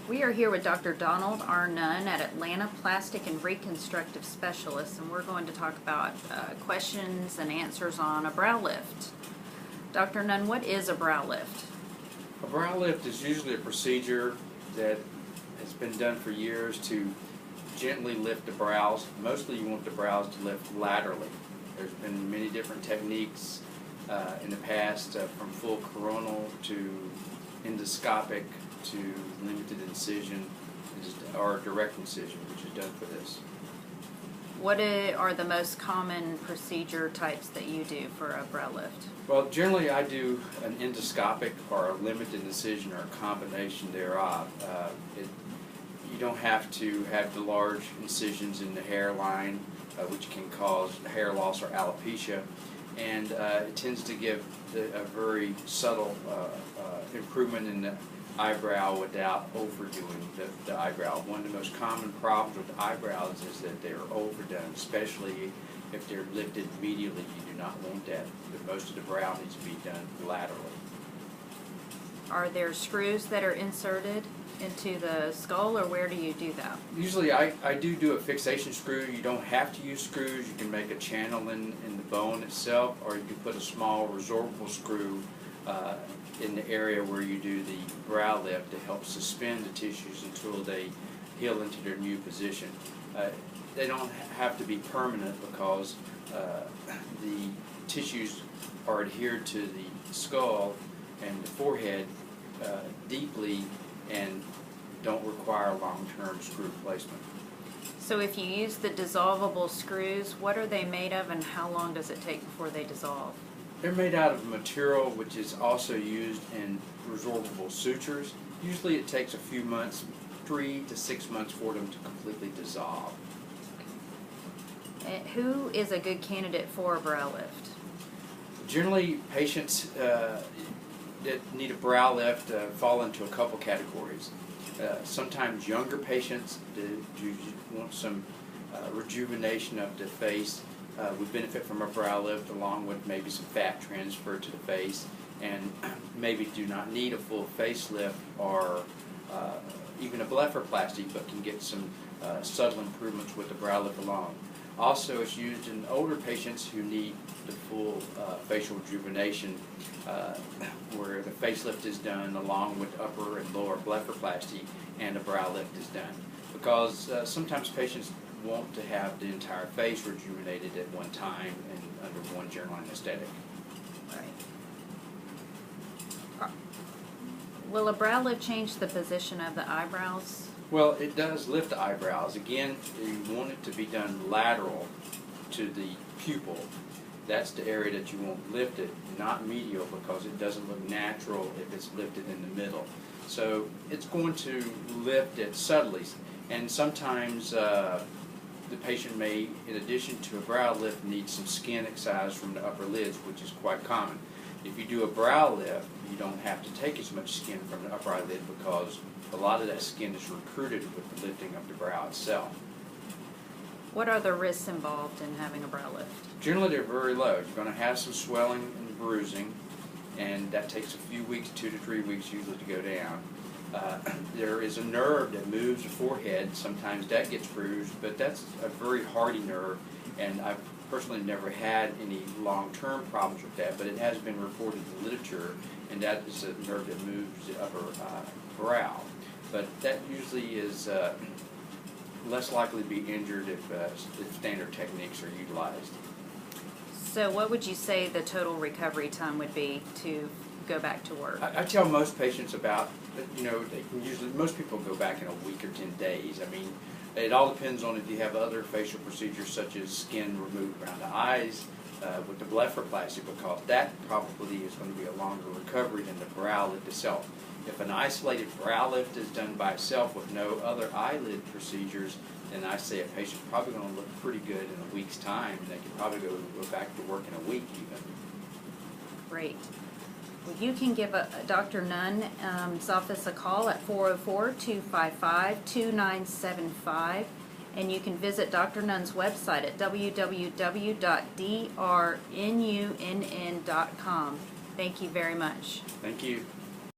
We are here with Dr. Donald R. Nunn at Atlanta Plastic and Reconstructive Specialist, and we're going to talk about questions and answers on a brow lift. Dr. Nunn, what is a brow lift? A brow lift is usually a procedure that has been done for years to gently lift the brows. Mostly you want the brows to lift laterally. There's been many different techniques in the past, from full coronal to endoscopic to limited incision or direct incision, which is done for this. What are the most common procedure types that you do for a brow lift? Well, generally I do an endoscopic or a limited incision or a combination thereof. You don't have to have the large incisions in the hairline, which can cause hair loss or alopecia, and it tends to give a very subtle improvement in the eyebrow without overdoing the eyebrow. One of the most common problems with eyebrows is that they're overdone, especially if they're lifted medially. You do not want that. Most of the brow needs to be done laterally. Are there screws that are inserted into the skull, or where do you do that? Usually I do a fixation screw. You don't have to use screws. You can make a channel in the bone itself, or you can put a small resorbable screw in the area where you do the brow lift to help suspend the tissues until they heal into their new position. They don't have to be permanent because the tissues are adhered to the skull and the forehead deeply and don't require long-term screw placement. So if you use the dissolvable screws, what are they made of and how long does it take before they dissolve? They're made out of material which is also used in resorbable sutures. Usually it takes a few months, 3 to 6 months, for them to completely dissolve. Who is a good candidate for a brow lift? Generally, patients that need a brow lift fall into a couple categories. Sometimes younger patients that want some rejuvenation of the face would benefit from a brow lift, along with maybe some fat transfer to the face, and maybe do not need a full facelift or even a blepharoplasty, but can get some subtle improvements with the brow lift alone. Also, it's used in older patients who need the full facial rejuvenation, where the facelift is done along with upper and lower blepharoplasty, and a brow lift is done. Because sometimes patients want to have the entire face rejuvenated at one time and under one general anesthetic. Right. Will a brow lift change the position of the eyebrows? Well, it does lift the eyebrows. Again, you want it to be done lateral to the pupil. That's the area that you want lifted, not medial, because it doesn't look natural if it's lifted in the middle. So it's going to lift it subtly, and sometimes the patient may, in addition to a brow lift, need some skin excise from the upper lids, which is quite common. If you do a brow lift, you don't have to take as much skin from the upper eyelid because a lot of that skin is recruited with the lifting of the brow itself. What are the risks involved in having a brow lift? Generally, they're very low. You're going to have some swelling and bruising, and that takes a few weeks, 2 to 3 weeks usually to go down. There is a nerve that moves the forehead. Sometimes that gets bruised, but that's a very hardy nerve, and I've personally never had any long-term problems with that, but it has been reported in the literature, and that is a nerve that moves the upper brow. But that usually is less likely to be injured if standard techniques are utilized. So what would you say the total recovery time would be to go back to work? I tell most patients about, they can usually, most people go back in a week or 10 days. I mean, it all depends on if you have other facial procedures such as skin removed around the eyes with the blepharoplasty, because that probably is going to be a longer recovery than the brow lift itself. If an isolated brow lift is done by itself with no other eyelid procedures, then I say a patient's probably going to look pretty good in a week's time, and they can probably go back to work in a week even. Great. Well, you can give Dr. Nunn's office a call at 404-255-2975, and you can visit Dr. Nunn's website at www.drnunn.com. Thank you very much. Thank you.